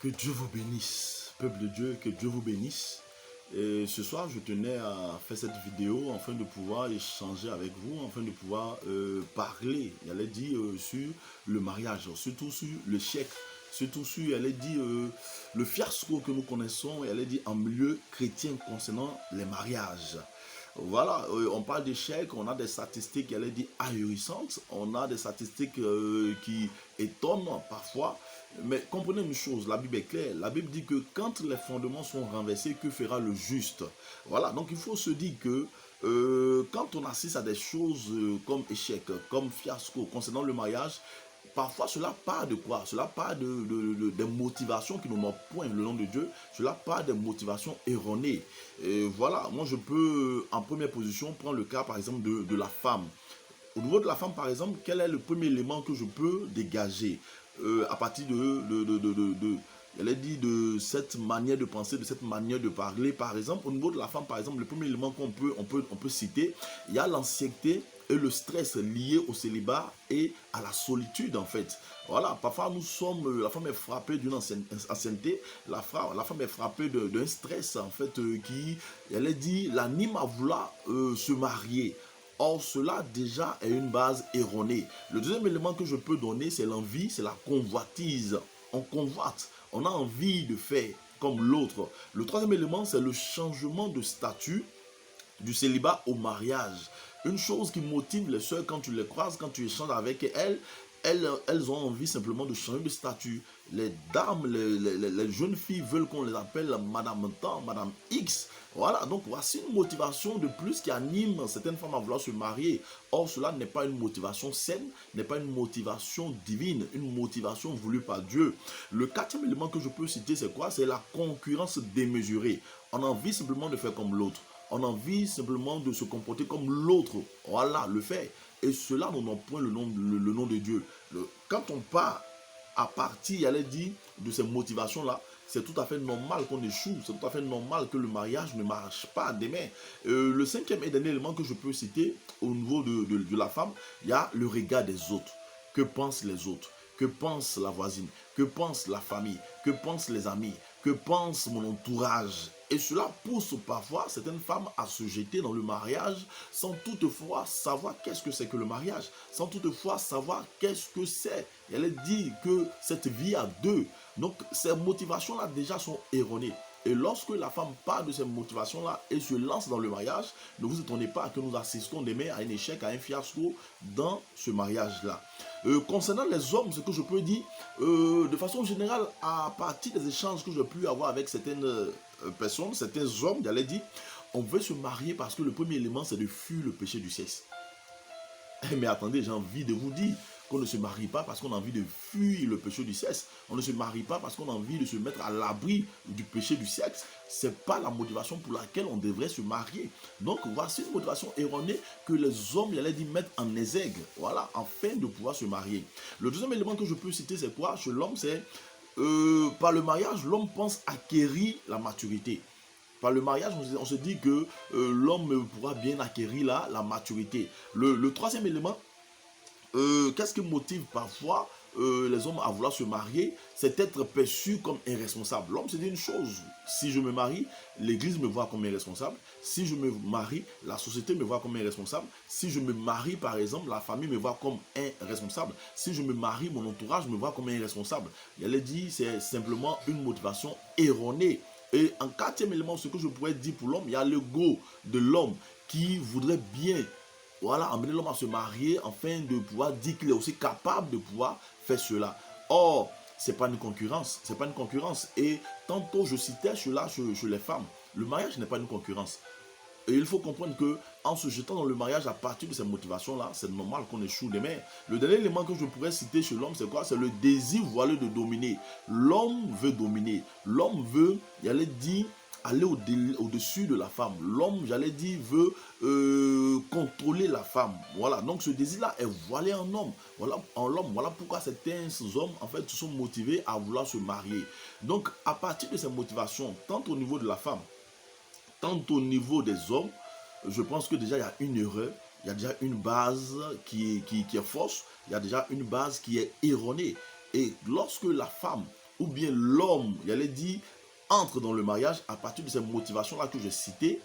Que Dieu vous bénisse, peuple de Dieu, que Dieu vous bénisse. Et ce soir, je tenais à faire cette vidéo afin de pouvoir échanger avec vous, afin de pouvoir parler, elle est dit, sur le mariage, surtout sur le chèque, surtout sur, elle est dit, le fiasco que nous connaissons, elle est dit, en milieu chrétien concernant les mariages. Voilà, on parle d'échecs, on a des statistiques, elle est dit, ahurissantes, on a des statistiques qui étonnent parfois. Mais comprenez une chose, la Bible est claire. La Bible dit que quand les fondements sont renversés, que fera le juste? Voilà, donc il faut se dire que quand on assiste à des choses comme échec, comme fiasco concernant le mariage, parfois cela part de quoi? Cela part des motivations qui ne n'ont point le nom de Dieu. Cela part des motivations erronées. Et voilà, moi je peux en première position prendre le cas par exemple de la femme. Au niveau de la femme, par exemple, quel est le premier élément que je peux dégager à partir elle est dit de cette manière de penser, de cette manière de parler. Par exemple, au niveau de la femme, par exemple, le premier élément on peut citer, il y a l'anxiété et le stress lié au célibat et à la solitude en fait. Voilà, parfois la femme est frappée d'une ancienneté, la femme est frappée d'un stress en fait qui, elle est dit, l'anime à vouloir se marier. Or, cela déjà est une base erronée. Le deuxième élément que je peux donner, c'est l'envie, c'est la convoitise. On convoite, on a envie de faire comme l'autre. Le troisième élément, c'est le changement de statut du célibat au mariage. Une chose qui motive les sœurs quand tu les croises, quand tu échanges avec elles ont envie simplement de changer de statut. Les dames, les jeunes filles veulent qu'on les appelle Madame Temps, Madame X. Voilà, donc voici une motivation de plus qui anime certaines femmes à vouloir se marier. Or, cela n'est pas une motivation saine, n'est pas une motivation divine, une motivation voulue par Dieu. Le quatrième élément que je peux citer, c'est quoi? C'est la concurrence démesurée. On a envie simplement de faire comme l'autre. On a envie simplement de se comporter comme l'autre. Voilà, le fait. Et cela, nous n'avons point le nom de Dieu. Quand on part à partir, elle dit, de ces motivations-là, c'est tout à fait normal qu'on échoue, c'est tout à fait normal que le mariage ne marche pas demain. Le cinquième et dernier élément que je peux citer au niveau de la femme, il y a le regard des autres. Que pensent les autres? Que pense la voisine? Que pense la famille? Que pensent les amis? Que pense mon entourage? Et cela pousse parfois certaines femmes à se jeter dans le mariage sans toutefois savoir qu'est-ce que c'est que le mariage, sans toutefois savoir qu'est-ce que c'est. Elle dit que cette vie à deux. Donc ces motivations-là déjà sont erronées. Et lorsque la femme parle de ces motivations-là et se lance dans le mariage, ne vous étonnez pas que nous assistons demain à un échec, à un fiasco dans ce mariage-là. Concernant les hommes, ce que je peux dire, de façon générale, à partir des échanges que j'ai pu avoir avec certaines personnes, certains hommes, j'allais dire, on veut se marier parce que le premier élément, c'est de fuir le péché du sexe. Mais attendez, j'ai envie de vous dire qu'on ne se marie pas parce qu'on a envie de fuir le péché du sexe. On ne se marie pas parce qu'on a envie de se mettre à l'abri du péché du sexe. Ce n'est pas la motivation pour laquelle on devrait se marier. Donc voici une motivation erronée que les hommes, il dire, mettent en exergue, voilà, afin de pouvoir se marier. Le deuxième élément que je peux citer, c'est quoi? Chez l'homme, c'est par le mariage, l'homme pense acquérir la maturité. Par le mariage, on se dit que l'homme pourra bien acquérir la maturité. Le troisième élément, qu'est-ce qui motive parfois les hommes à vouloir se marier? C'est être perçu comme irresponsable. L'homme se dit une chose: si je me marie, l'église me voit comme irresponsable. Si je me marie, la société me voit comme irresponsable. Si je me marie, par exemple, la famille me voit comme irresponsable. Si je me marie, mon entourage me voit comme irresponsable. Elle dit, c'est simplement une motivation erronée. Et en quatrième élément, ce que je pourrais dire pour l'homme, il y a l'ego de l'homme qui voudrait bien, voilà, amener l'homme à se marier afin de pouvoir dire qu'il est aussi capable de pouvoir faire cela. Or, c'est pas une concurrence, c'est pas une concurrence. Et tantôt je citais cela chez les femmes, le mariage n'est pas une concurrence. Et il faut comprendre que en se jetant dans le mariage à partir de ces motivations-là, c'est normal qu'on échoue demain. Le dernier élément que je pourrais citer chez l'homme, c'est quoi? C'est le désir voilé de dominer. L'homme veut dominer. L'homme veut, j'allais dire, aller au-dessus de la femme. L'homme, j'allais dire, veut contrôler la femme. Voilà. Donc ce désir-là est voilé en homme. Voilà, en l'homme. Voilà pourquoi certains hommes, en fait, sont motivés à vouloir se marier. Donc, à partir de ces motivations, tant au niveau de la femme, tant au niveau des hommes, je pense que déjà il y a une erreur, il y a déjà une base qui est fausse, il y a déjà une base qui est erronée. Et lorsque la femme ou bien l'homme, il allait dire, entre dans le mariage à partir de ces motivations-là que j'ai citées,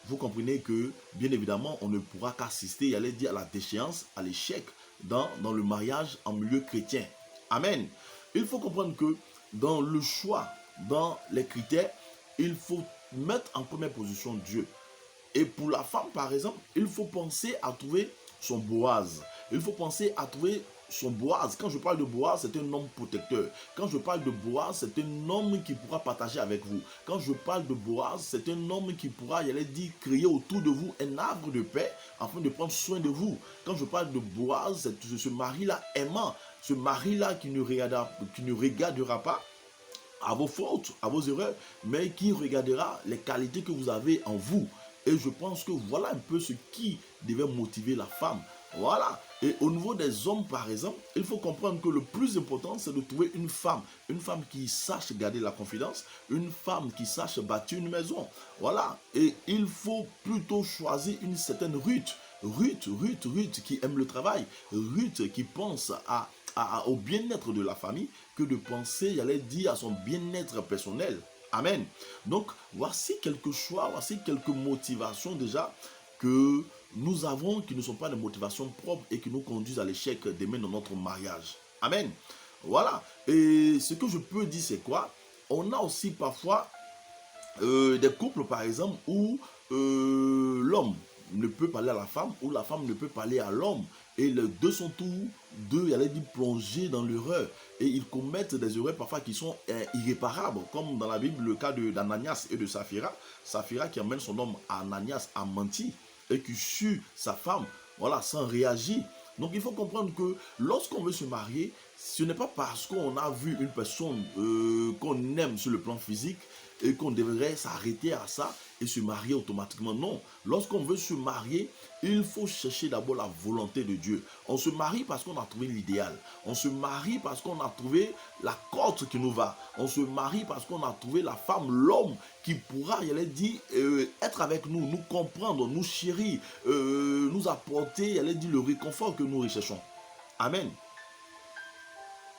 vous comprenez que, bien évidemment, on ne pourra qu'assister, il allait dire, à la déchéance, à l'échec dans le mariage en milieu chrétien. Amen. Il faut comprendre que dans le choix, dans les critères, il faut mettre en première position Dieu. Et pour la femme, par exemple, il faut penser à trouver son Boaz. Il faut penser à trouver son Boaz. Quand je parle de Boaz, c'est un homme protecteur. Quand je parle de Boaz, c'est un homme qui pourra partager avec vous. Quand je parle de Boaz, c'est un homme qui pourra, il allait dire, créer autour de vous un arbre de paix afin de prendre soin de vous. Quand je parle de Boaz, c'est ce mari-là aimant, ce mari-là qui ne regardera pas à vos fautes, à vos erreurs, mais qui regardera les qualités que vous avez en vous. Et je pense que voilà un peu ce qui devait motiver la femme. Voilà. Et au niveau des hommes, par exemple, il faut comprendre que le plus important, c'est de trouver une femme qui sache garder la confidence, une femme qui sache bâtir une maison. Voilà. Et il faut plutôt choisir une certaine Ruth. Ruth qui aime le travail, Ruth qui pense au bien-être de la famille que de penser, j'allais dire, à son bien-être personnel. Amen. Donc, voici quelques choix, voici quelques motivations déjà que nous avons qui ne sont pas des motivations propres et qui nous conduisent à l'échec demain dans notre mariage. Amen. Voilà. Et ce que je peux dire, c'est quoi? On a aussi parfois des couples, par exemple, où l'homme ne peut parler à la femme ou la femme ne peut parler à l'homme. Et les deux sont tous deux, j'allais dire, plongés dans l'erreur. Et ils commettent des erreurs parfois qui sont irréparables, comme dans la Bible, le cas d'Ananias et de Saphira. Saphira qui emmène son homme Ananias à mentir et qui tue sa femme, voilà, sans réagir. Donc il faut comprendre que lorsqu'on veut se marier, ce n'est pas parce qu'on a vu une personne qu'on aime sur le plan physique et qu'on devrait s'arrêter à ça et se marier automatiquement. Non, lorsqu'on veut se marier, il faut chercher d'abord la volonté de Dieu. On se marie parce qu'on a trouvé l'idéal. On se marie parce qu'on a trouvé la corde qui nous va. On se marie parce qu'on a trouvé la femme, l'homme qui pourra, il allait dire, être avec nous, nous comprendre, nous chérir, nous apporter, il allait dire, le réconfort que nous recherchons. Amen.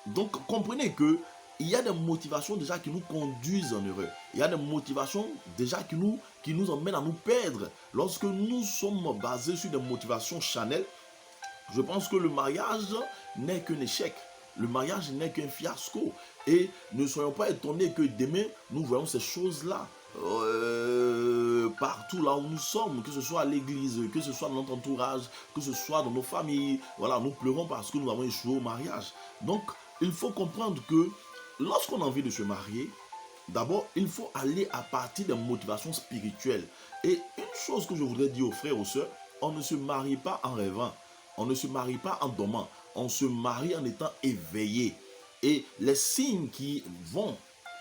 Donc, comprenez que il y a des motivations déjà qui nous conduisent en erreur. Il y a des motivations déjà qui nous emmènent à nous perdre. Lorsque nous sommes basés sur des motivations charnelles, je pense que le mariage n'est qu'un échec. Le mariage n'est qu'un fiasco. Et ne soyons pas étonnés que demain, nous voyons ces choses-là partout là où nous sommes, que ce soit à l'église, que ce soit dans notre entourage, que ce soit dans nos familles. Voilà, nous pleurons parce que nous avons échoué au mariage. Donc, il faut comprendre que lorsqu'on a envie de se marier, d'abord, il faut aller à partir des motivations spirituelles. Et une chose que je voudrais dire aux frères et aux sœurs, on ne se marie pas en rêvant, on ne se marie pas en dormant, on se marie en étant éveillé. Et les signes qui vont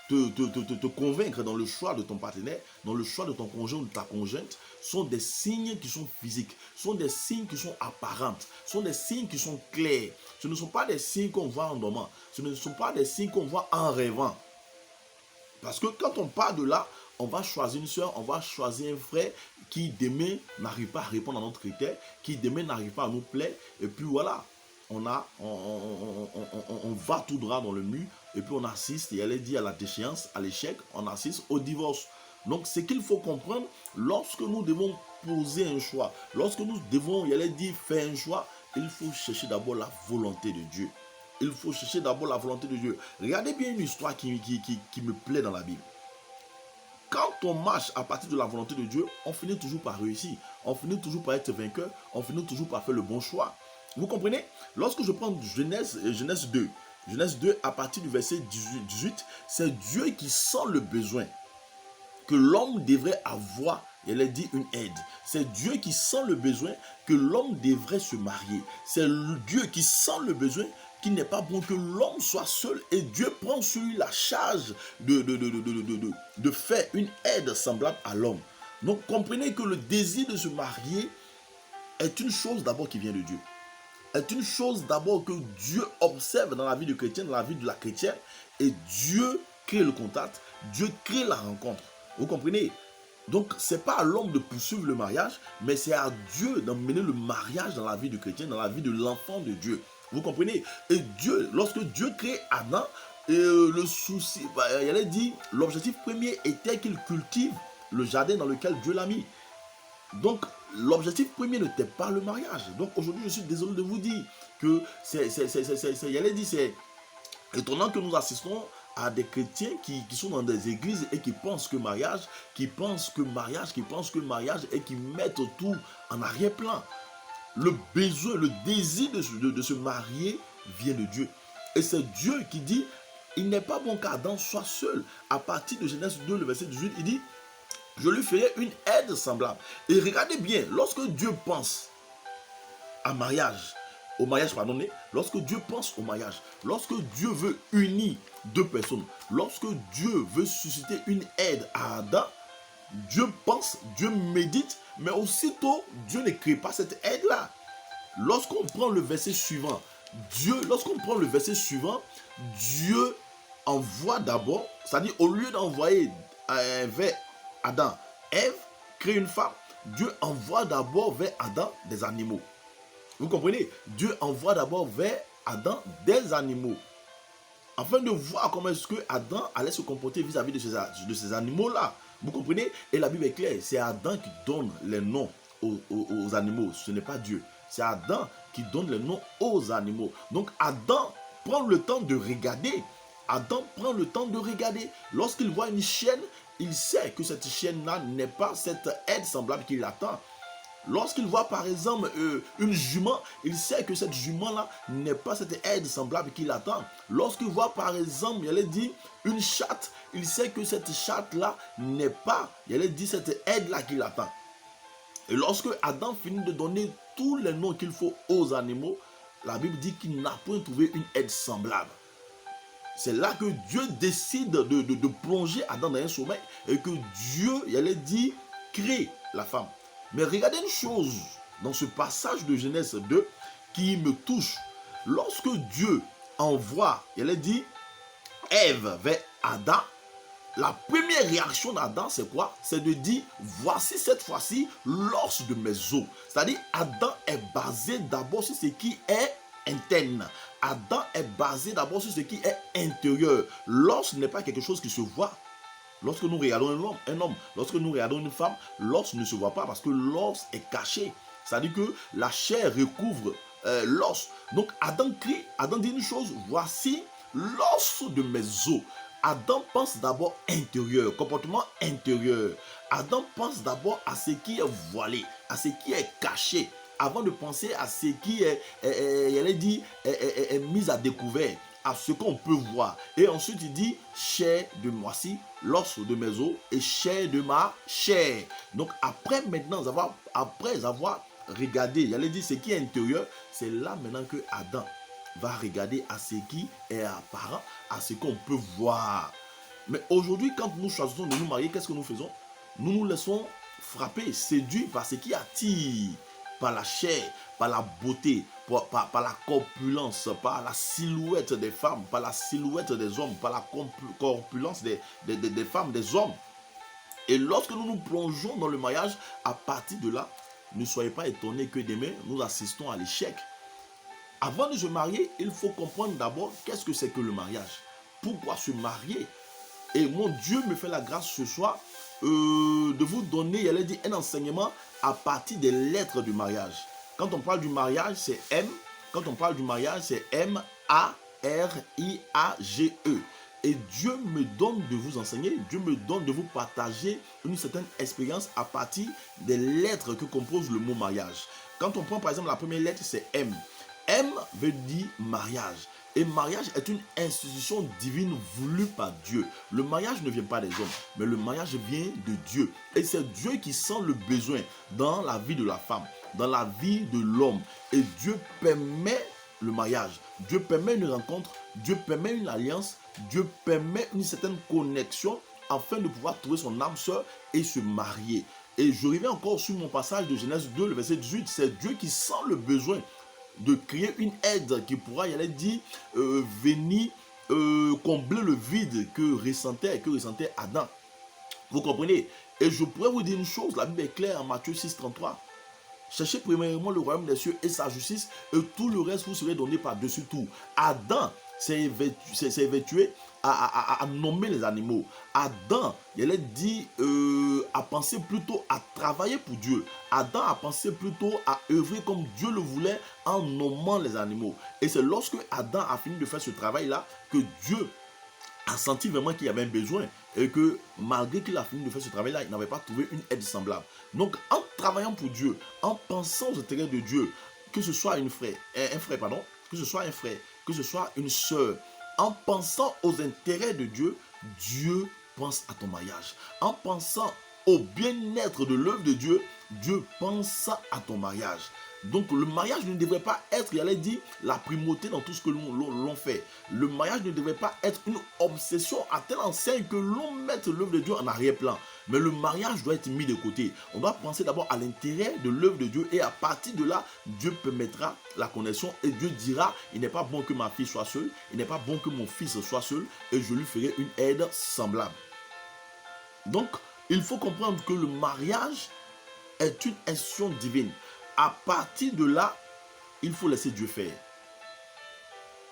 te convaincre dans le choix de ton partenaire, dans le choix de ton conjoint ou de ta conjointe, sont des signes qui sont physiques, sont des signes qui sont apparents, sont des signes qui sont clairs. Ce ne sont pas des signes qu'on voit en dormant, ce ne sont pas des signes qu'on voit en rêvant. Parce que quand on part de là, on va choisir une soeur, on va choisir un frère qui demain n'arrive pas à répondre à notre critère, qui demain n'arrive pas à nous plaire, et puis voilà, on va tout droit dans le mur, et puis on assiste, et elle est dit à la déchéance, à l'échec, on assiste au divorce. Donc ce qu'il faut comprendre, lorsque nous devons poser un choix, lorsque nous devons, elle est dit, faire un choix, il faut chercher d'abord la volonté de Dieu. Il faut chercher d'abord la volonté de Dieu. Regardez bien une histoire qui me plaît dans la Bible. Quand on marche à partir de la volonté de Dieu, on finit toujours par réussir. On finit toujours par être vainqueur. On finit toujours par faire le bon choix. Vous comprenez? Lorsque je prends Genèse 2, Genèse 2 à partir du verset 18, c'est Dieu qui sent le besoin que l'homme devrait avoir. Elle a dit une aide. C'est Dieu qui sent le besoin que l'homme devrait se marier. C'est Dieu qui sent le besoin qu'il n'est pas bon que l'homme soit seul, et Dieu prend sur lui la charge de faire une aide semblable à l'homme. Donc comprenez que le désir de se marier est une chose d'abord qui vient de Dieu. Est une chose d'abord que Dieu observe dans la vie du chrétien, dans la vie de la chrétienne, et Dieu crée le contact, Dieu crée la rencontre. Vous comprenez? Donc, ce n'est pas à l'homme de poursuivre le mariage, mais c'est à Dieu d'emmener le mariage dans la vie du chrétien, dans la vie de l'enfant de Dieu. Vous comprenez? Et Dieu, lorsque Dieu crée Adam, le souci, elle a dit, l'objectif premier était qu'il cultive le jardin dans lequel Dieu l'a mis. Donc, l'objectif premier n'était pas le mariage. Donc, aujourd'hui, je suis désolé de vous dire que c'est étonnant que nous assistons à des chrétiens qui sont dans des églises et qui pensent que mariage, qui pensent que mariage et qui mettent tout en arrière-plan. Le besoin, le désir de se marier vient de Dieu. Et c'est Dieu qui dit, il n'est pas bon qu'Adam soit seul. À partir de Genèse 2, le verset 18, il dit, je lui ferai une aide semblable. Et regardez bien, lorsque Dieu pense au mariage, pardonnez, lorsque Dieu pense au mariage, lorsque Dieu veut unir deux personnes, lorsque Dieu veut susciter une aide à Adam, Dieu pense, Dieu médite, mais aussitôt, Dieu ne crée pas cette aide-là. Lorsqu'on prend le verset suivant, Dieu envoie d'abord, c'est-à-dire au lieu d'envoyer vers Adam, Ève, créer une femme, Dieu envoie d'abord vers Adam des animaux. Vous comprenez? Dieu envoie d'abord vers Adam des animaux, afin de voir comment est-ce que Adam allait se comporter vis-à-vis de ces animaux-là. Vous comprenez? Et la Bible est claire, c'est Adam qui donne les noms aux animaux, ce n'est pas Dieu. C'est Adam qui donne les noms aux animaux. Donc Adam prend le temps de regarder. Lorsqu'il voit une chienne, il sait que cette chienne-là n'est pas cette aide semblable qu'il attend. Lorsqu'il voit par exemple une jument, il sait que cette jument-là n'est pas cette aide semblable qu'il attend. Lorsqu'il voit par exemple, il dit une chatte, il sait que cette chatte-là n'est pas, cette aide-là qu'il attend. Et lorsque Adam finit de donner tous les noms qu'il faut aux animaux, la Bible dit qu'il n'a point trouvé une aide semblable. C'est là que Dieu décide de plonger Adam dans un sommeil et que Dieu, crée la femme. Mais regardez une chose dans ce passage de Genèse 2 qui me touche. Lorsque Dieu envoie, Ève vers Adam, la première réaction d'Adam, c'est quoi? C'est de dire, voici cette fois-ci l'os de mes os. C'est-à-dire, Adam est basé d'abord sur ce qui est interne. Adam est basé d'abord sur ce qui est intérieur. L'os n'est pas quelque chose qui se voit. Lorsque nous regardons un homme, lorsque nous regardons une femme, l'os ne se voit pas parce que l'os est caché. C'est-à-dire que la chair recouvre l'os. Donc Adam crie, Adam dit une chose, voici l'os de mes os. Adam pense d'abord intérieur, comportement intérieur. Adam pense d'abord à ce qui est voilé, à ce qui est caché, avant de penser à ce qui est mis à découvert, à ce qu'on peut voir. Et ensuite il dit, chair de moi-ci, l'os de mes os et chair de ma chair. Donc après avoir regardé, ce qui est intérieur, c'est là maintenant que Adam va regarder à ce qui est apparent, à ce qu'on peut voir. Mais aujourd'hui, quand nous choisissons de nous marier, qu'est-ce que nous faisons? Nous nous laissons frapper, séduire par ce qui attire, par la chair, par la beauté, par la corpulence, par la silhouette des femmes, par la silhouette des hommes, par la corpulence des femmes, des hommes. Et lorsque nous nous plongeons dans le mariage, à partir de là, ne soyez pas étonnés que demain, nous assistons à l'échec. Avant de se marier, il faut comprendre d'abord qu'est-ce que c'est que le mariage. Pourquoi se marier? Et mon Dieu me fait la grâce ce soir de vous donner, un enseignement à partir des lettres du mariage. Quand on parle du mariage, c'est M. Quand on parle du mariage, c'est M-A-R-I-A-G-E. Et Dieu me donne de vous enseigner, Dieu me donne de vous partager une certaine expérience à partir des lettres que compose le mot mariage. Quand on prend par exemple la première lettre, c'est M. M veut dire mariage. Et mariage est une institution divine voulue par Dieu. Le mariage ne vient pas des hommes, mais le mariage vient de Dieu. Et c'est Dieu qui sent le besoin dans la vie de la femme, dans la vie de l'homme. Et Dieu permet le mariage. Dieu permet une rencontre, Dieu permet une alliance, Dieu permet une certaine connexion afin de pouvoir trouver son âme sœur et se marier. Et je reviens encore sur mon passage de Genèse 2, le verset 18. C'est Dieu qui sent le besoin de créer une aide qui pourra, venir combler le vide que ressentait Adam. Vous comprenez? Et je pourrais vous dire une chose, la Bible est claire en Matthieu 6, 33. Cherchez premièrement le royaume des cieux et sa justice, et tout le reste vous serez donné par-dessus tout. Adam s'est évertué à nommer les animaux. Adam, il a dit à penser plutôt à travailler pour Dieu. Adam a pensé plutôt à œuvrer comme Dieu le voulait en nommant les animaux. Et c'est lorsque Adam a fini de faire ce travail-là que Dieu a senti vraiment qu'il y avait un besoin et que malgré qu'il a fini de faire ce travail-là, il n'avait pas trouvé une aide semblable. Donc en travaillant pour Dieu, en pensant aux intérêts de Dieu, que ce soit un frère, que ce soit un frère, que ce soit une sœur, en pensant aux intérêts de Dieu, Dieu pense à ton mariage. En pensant au bien-être de l'œuvre de Dieu, Dieu pense à ton mariage. Donc le mariage ne devrait pas être, il allait dire, la primauté dans tout ce que l'on fait. Le mariage ne devrait pas être une obsession à telle enseigne que l'on mette l'œuvre de Dieu en arrière-plan. Mais le mariage doit être mis de côté. On doit penser d'abord à l'intérêt de l'œuvre de Dieu et à partir de là, Dieu permettra la connexion et Dieu dira, il n'est pas bon que ma fille soit seule, il n'est pas bon que mon fils soit seul et je lui ferai une aide semblable. Donc, il faut comprendre que le mariage est une institution divine. À partir de là, il faut laisser Dieu faire.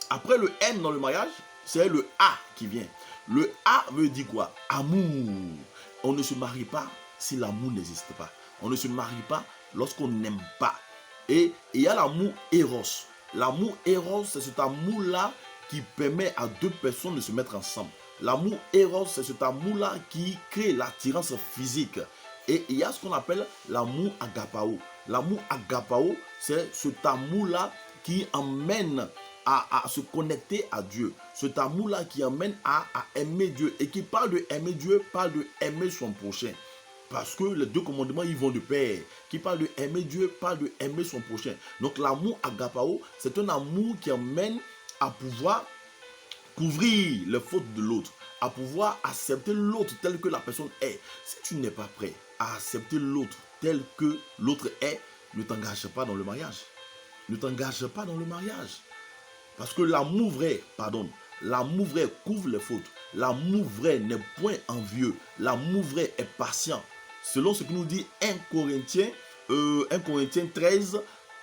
Après le M dans le mariage, c'est le A qui vient. Le A veut dire quoi? Amour. On ne se marie pas si l'amour n'existe pas. On ne se marie pas lorsqu'on n'aime pas. Et il y a l'amour Eros. L'amour Eros, c'est cet amour-là qui permet à deux personnes de se mettre ensemble. L'amour Eros, c'est cet amour-là qui crée l'attirance physique. Et il y a ce qu'on appelle l'amour agapao. L'amour agapao, c'est cet amour-là qui emmène à se connecter à Dieu. Cet amour-là qui emmène à aimer Dieu. Et qui parle de aimer Dieu, parle de aimer son prochain. Parce que les deux commandements, ils vont de pair. Qui parle de aimer Dieu, parle de aimer son prochain. Donc l'amour agapao, c'est un amour qui emmène à pouvoir couvrir les fautes de l'autre, à pouvoir accepter l'autre tel que la personne est. Si tu n'es pas prêt à accepter l'autre tel que l'autre est, ne t'engage pas dans le mariage. Ne t'engage pas dans le mariage. Parce que l'amour vrai, l'amour vrai couvre les fautes. L'amour vrai n'est point envieux. L'amour vrai est patient. Selon ce que nous dit 1 Corinthiens 13,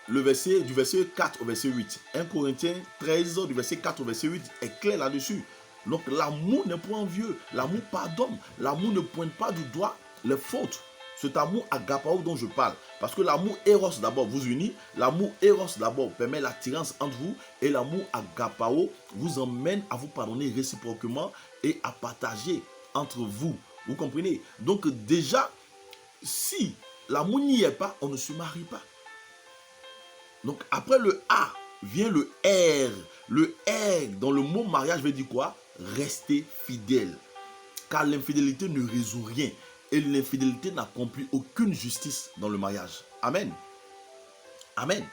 du verset 4 au verset 8. 1 Corinthiens 13, du verset 4 au verset 8 est clair là-dessus. Donc l'amour n'est point envieux. L'amour pardonne. L'amour ne pointe pas du doigt les fautes. Cet amour agapao dont je parle. Parce que l'amour Eros d'abord vous unit. L'amour Eros d'abord permet l'attirance entre vous. Et l'amour agapao vous emmène à vous pardonner réciproquement et à partager entre vous. Vous comprenez? Donc déjà, si l'amour n'y est pas, on ne se marie pas. Donc après le A vient le R. Le R dans le mot mariage veut dire quoi? Rester fidèle. Car l'infidélité ne résout rien. Et l'infidélité n'accomplit aucune justice dans le mariage. Amen. Amen.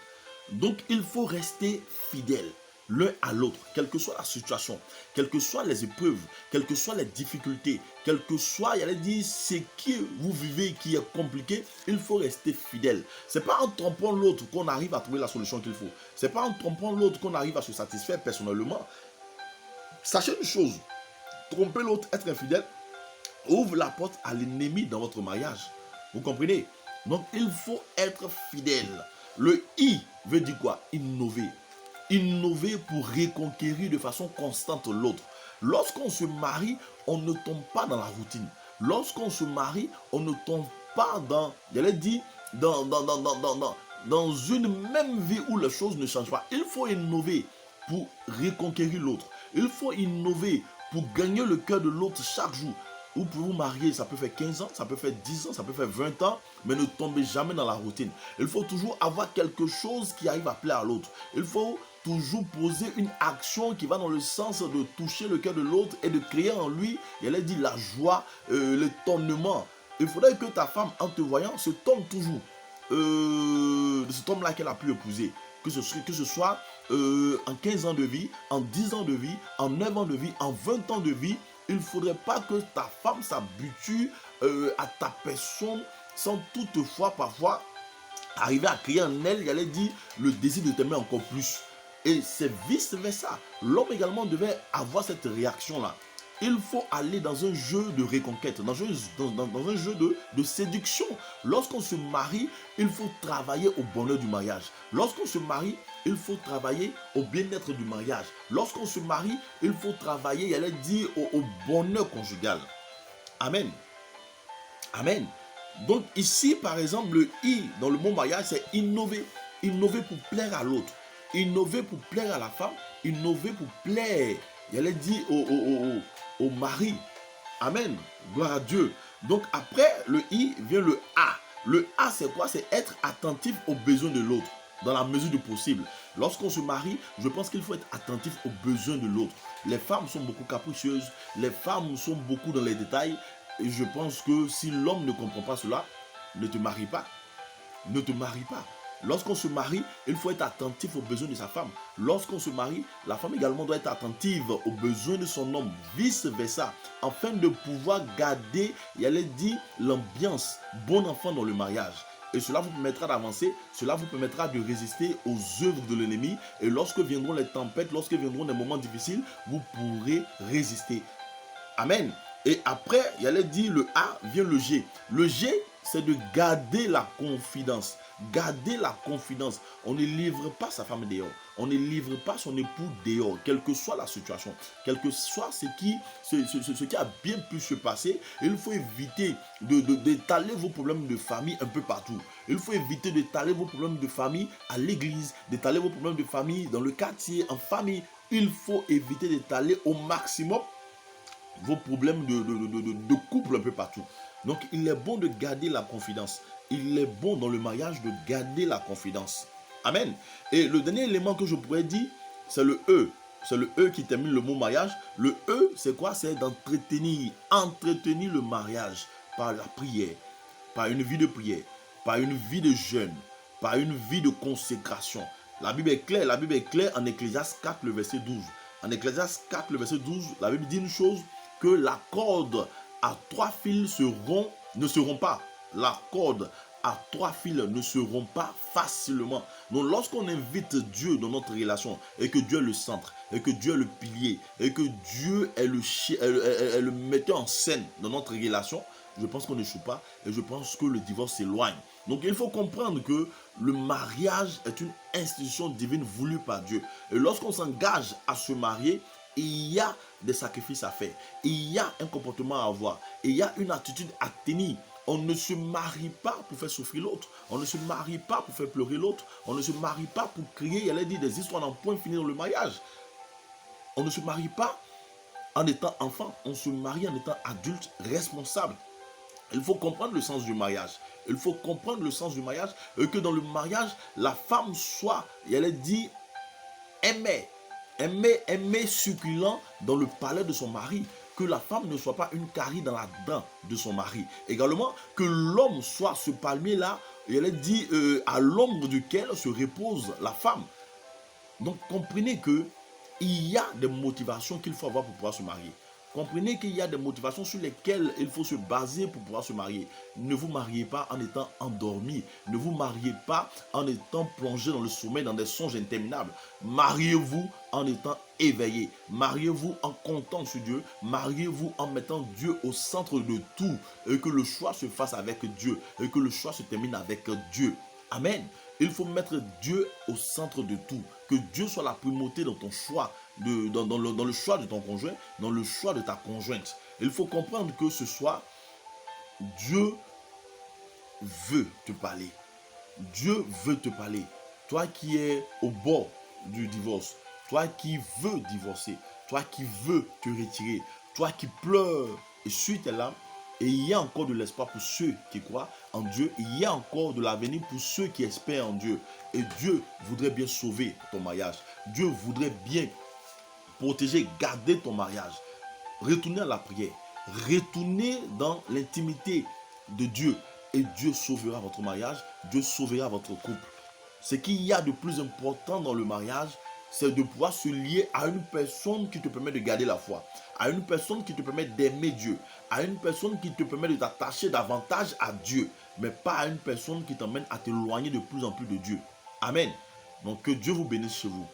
Donc il faut rester fidèle l'un à l'autre, quelle que soit la situation, quelles que soient les épreuves, quelles que soient les difficultés, quel que soit, il allait dire, ce que vous vivez qui est compliqué, il faut rester fidèle. Ce n'est pas en trompant l'autre qu'on arrive à trouver la solution qu'il faut. Ce n'est pas en trompant l'autre qu'on arrive à se satisfaire personnellement. Sachez une chose, tromper l'autre, être infidèle, ouvre la porte à l'ennemi dans votre mariage. Vous comprenez? Donc il faut être fidèle. Le I veut dire quoi? Innover. Innover pour reconquérir de façon constante l'autre. Lorsqu'on se marie, on ne tombe pas dans la routine. Lorsqu'on se marie, on ne tombe pas dans, j'allais dire, dans une même vie où les choses ne changent pas. Il faut innover pour reconquérir l'autre. Il faut innover pour gagner le cœur de l'autre chaque jour. Vous pouvez vous marier, ça peut faire 15 ans, ça peut faire 10 ans, ça peut faire 20 ans, mais ne tombez jamais dans la routine. Il faut toujours avoir quelque chose qui arrive à plaire à l'autre. Il faut toujours poser une action qui va dans le sens de toucher le cœur de l'autre et de créer en lui, elle a dit, la joie, l'étonnement. Il faudrait que ta femme, en te voyant, se tombe toujours de cet homme-là qu'elle a pu épouser. Que ce soit en 15 ans de vie, en 10 ans de vie, en 9 ans de vie, en 20 ans de vie. Il ne faudrait pas que ta femme s'habitue à ta personne sans toutefois parfois arriver à créer en elle, il allait dire, le désir de t'aimer encore plus. Et c'est vice versa. L'homme également devait avoir cette réaction-là. il faut aller dans un jeu de reconquête, dans un jeu de séduction. Lorsqu'on se marie, il faut travailler au bonheur du mariage. Lorsqu'on se marie, il faut travailler au bien-être du mariage. Lorsqu'on se marie, il faut travailler, il allait dire, au bonheur conjugal. Amen. Amen. Donc ici, par exemple, le I dans le mot mariage, c'est innover. Innover pour plaire à l'autre. Innover pour plaire à la femme. Innover pour plaire, il allait dire, au mari. Amen. Gloire à Dieu. Donc après le I vient le A. Le A, c'est quoi? C'est être attentif aux besoins de l'autre, dans la mesure du possible. Lorsqu'on se marie, je pense qu'il faut être attentif aux besoins de l'autre. Les femmes sont beaucoup capricieuses. Les femmes sont beaucoup dans les détails. Et je pense que si l'homme ne comprend pas cela, ne te marie pas. Ne te marie pas. Lorsqu'on se marie, il faut être attentif aux besoins de sa femme. Lorsqu'on se marie, la femme également doit être attentive aux besoins de son homme, vice-versa, afin de pouvoir garder, il allait dire, l'ambiance bon enfant dans le mariage. Et cela vous permettra d'avancer, cela vous permettra de résister aux œuvres de l'ennemi. Et lorsque viendront les tempêtes, lorsque viendront des moments difficiles, vous pourrez résister. Amen. Et après, il allait dire le A vient le G. Le G, c'est de garder la confidence. Garder la confidence. On ne livre pas sa femme dehors. On ne livre pas son époux dehors, quelle que soit la situation, quel que soit ce qui a bien pu se passer. Il faut éviter d'étaler vos problèmes de famille un peu partout. Il faut éviter d'étaler vos problèmes de famille à l'église, d'étaler vos problèmes de famille dans le quartier, en famille. Il faut éviter d'étaler au maximum vos problèmes de couple un peu partout. Donc, il est bon de garder la confidence. Il est bon dans le mariage de garder la confidence. Amen. Et le dernier élément que je pourrais dire, c'est le E. C'est le E qui termine le mot mariage. Le E, c'est quoi? C'est d'entretenir. Entretenir le mariage par la prière, par une vie de prière, par une vie de jeûne, par une vie de consécration. La Bible est claire en Ecclésiaste 4, le verset 12. En Ecclésiaste 4, le verset 12, la Bible dit une chose, que la corde à 3 fils ne seront pas. La corde à 3 fils ne seront pas facilement. Donc lorsqu'on invite Dieu dans notre relation et que Dieu est le centre, et que Dieu est le pilier, et que Dieu est le metteur en scène dans notre relation, je pense qu'on n'échoue pas et je pense que le divorce s'éloigne. Donc il faut comprendre que le mariage est une institution divine voulue par Dieu. Et lorsqu'on s'engage à se marier, il y a des sacrifices à faire, il y a un comportement à avoir, il y a une attitude à tenir. On ne se marie pas pour faire souffrir l'autre, on ne se marie pas pour faire pleurer l'autre, on ne se marie pas pour crier, il allait dire des histoires d'en point fini dans le mariage. On ne se marie pas en étant enfant, on se marie en étant adulte responsable. Il faut comprendre le sens du mariage. Il faut comprendre le sens du mariage et que dans le mariage, la femme soit, il allait dire, aimée succulent dans le palais de son mari, que la femme ne soit pas une carie dans la dent de son mari. Également, que l'homme soit ce palmier-là, il est dit, à l'ombre duquel se repose la femme. Donc comprenez que il y a des motivations qu'il faut avoir pour pouvoir se marier. Comprenez qu'il y a des motivations sur lesquelles il faut se baser pour pouvoir se marier. Ne vous mariez pas en étant endormi. Ne vous mariez pas en étant plongé dans le sommeil, dans des songes interminables. Mariez-vous en étant éveillé. Mariez-vous en comptant sur Dieu. Mariez-vous en mettant Dieu au centre de tout. Et que le choix se fasse avec Dieu. Et que le choix se termine avec Dieu. Amen. Il faut mettre Dieu au centre de tout. Que Dieu soit la primauté dans ton choix, dans le choix de ton conjoint, dans le choix de ta conjointe. Il faut comprendre que ce soir, Dieu veut te parler. Dieu veut te parler. Toi qui es au bord du divorce, toi qui veux divorcer, toi qui veux te retirer, toi qui pleures et suis tes larmes, et il y a encore de l'espoir pour ceux qui croient en Dieu. Il y a encore de l'avenir pour ceux qui espèrent en Dieu. Et Dieu voudrait bien sauver ton mariage. Dieu voudrait bien protéger, garder ton mariage. Retournez à la prière. Retournez dans l'intimité de Dieu. Et Dieu sauvera votre mariage. Dieu sauvera votre couple. Ce qu'il y a de plus important dans le mariage, c'est de pouvoir se lier à une personne qui te permet de garder la foi, à une personne qui te permet d'aimer Dieu, à une personne qui te permet de t'attacher davantage à Dieu, mais pas à une personne qui t'emmène à t'éloigner de plus en plus de Dieu. Amen. Donc que Dieu vous bénisse chez vous.